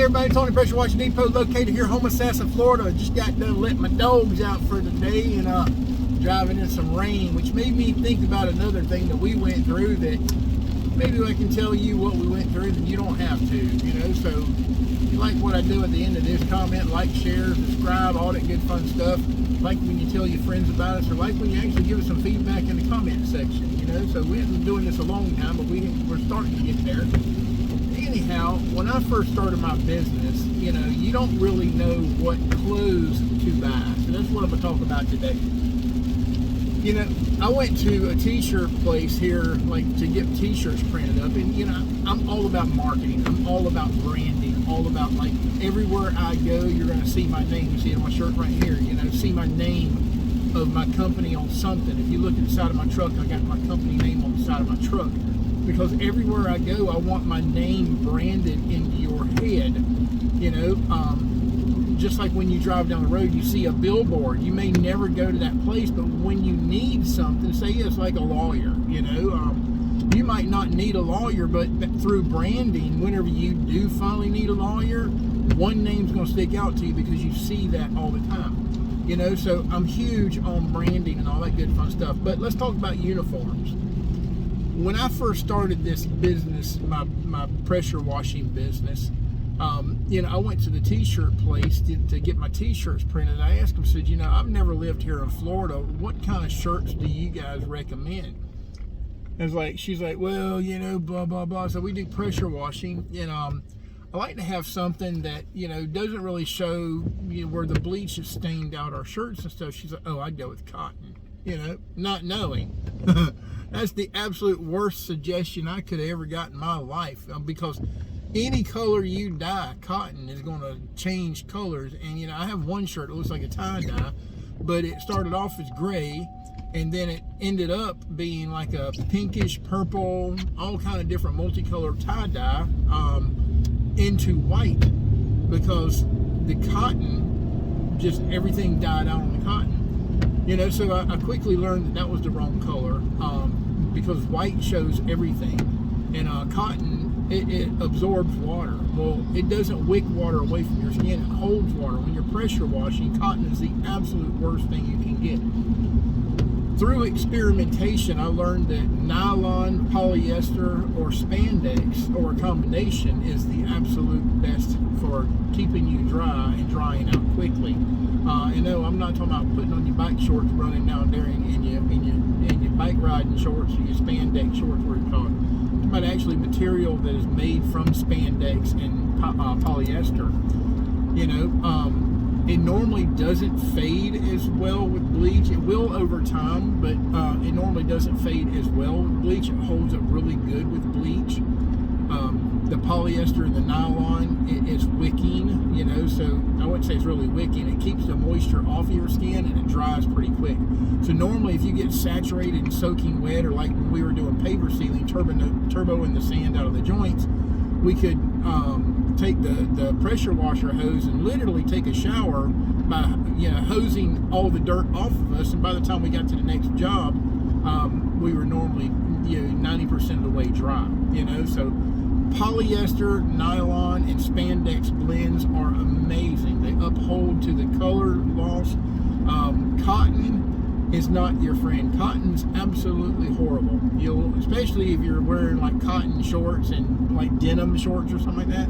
everybody, Tony Pressure Washing Depot, located here, Homosassa, Florida. Just got done letting my dogs out for the day and driving in some rain, which made me think about another thing that we went through that maybe I can tell you what we went through and you don't have to, you know. So if you like what I do at the end of this, comment, like, share, subscribe, all that good fun stuff. Like when you tell your friends about us, or like when you actually give us some feedback in the comment section, you know. So we haven't been doing this a long time, but we're starting to get there. Anyhow, when I first started my business, you know, you don't really know what clothes to buy. So that's what I'm going to talk about today. You know, I went to a t-shirt place here, like to get t-shirts printed up, and you know, I'm all about marketing. I'm all about branding. All about, like, everywhere I go, you're going to see my name. You see it on my shirt right here. You know, see my name of my company on something. If you look at the side of my truck, I got my company name on the side of my truck. Because everywhere I go, I want my name branded into your head. You know, just like when you drive down the road, you see a billboard. You may never go to that place, but when you need something, say it's like a lawyer, you know, you might not need a lawyer, but through branding, whenever you do finally need a lawyer, one name's going to stick out to you because you see that all the time. You know, so I'm huge on branding and all that good fun stuff. But let's talk about uniforms. When I first started this business, my pressure washing business, you know, I went to the t-shirt place to get my t-shirts printed. I asked them, said, you know, I've never lived here in Florida. What kind of shirts do you guys recommend? She's like, well, you know, blah, blah, blah. So we do pressure washing, and I like to have something that, you know, doesn't really show, you know, where the bleach is stained out our shirts and stuff. She's like, oh, I'd go with cotton, you know, not knowing. That's the absolute worst suggestion I could have ever got in my life, because any color you dye, cotton is going to change colors. And, you know, I have one shirt that looks like a tie-dye, but it started off as gray, and then it ended up being like a pinkish, purple, all kind of different multicolored tie-dye into white, because the cotton, just everything dyed out on the cotton. You know, so I quickly learned that was the wrong color, because white shows everything, and cotton, it absorbs water. Well, it doesn't wick water away from your skin, it holds water. When you're pressure washing, cotton is the absolute worst thing you can get. Through experimentation, I learned that nylon, polyester, or spandex, or a combination, is the absolute best for keeping you dry and drying out quickly. You know, I'm not talking about putting on your bike shorts, running down there in your bike riding shorts, or your spandex shorts, where you call it. I'm talking about actually material that is made from spandex and polyester. You know, it normally doesn't fade as well with bleach. It will over time, but it normally doesn't fade as well with bleach. It holds up really good with bleach. The polyester and the nylon, it's wicking, you know, so I wouldn't say it's really wicking. It keeps the moisture off of your skin, and it dries pretty quick. So normally if you get saturated and soaking wet, or like when we were doing paver sealing, turboing the sand out of the joints, we could take the pressure washer hose and literally take a shower by, you know, hosing all the dirt off of us, and by the time we got to the next job, we were normally, you know, 90% of the way dry, you know. So polyester, nylon, and spandex blends are amazing. They uphold to the color loss. Cotton is not your friend. Cotton's absolutely horrible. You'll, especially if you're wearing like cotton shorts and like denim shorts or something like that,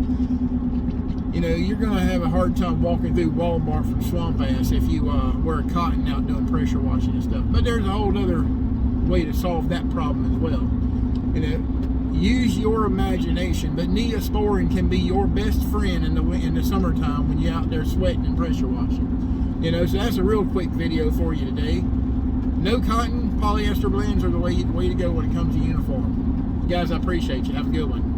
you know, you're going to have a hard time walking through Walmart from Swamp Ass if you wear cotton out doing pressure washing and stuff. But there's a whole other way to solve that problem as well. You know, use your imagination, but Neosporin can be your best friend in the summertime when you're out there sweating and pressure washing. You know, so that's a real quick video for you today. No cotton, polyester blends are the way to go when it comes to uniform. Guys, I appreciate you. Have a good one.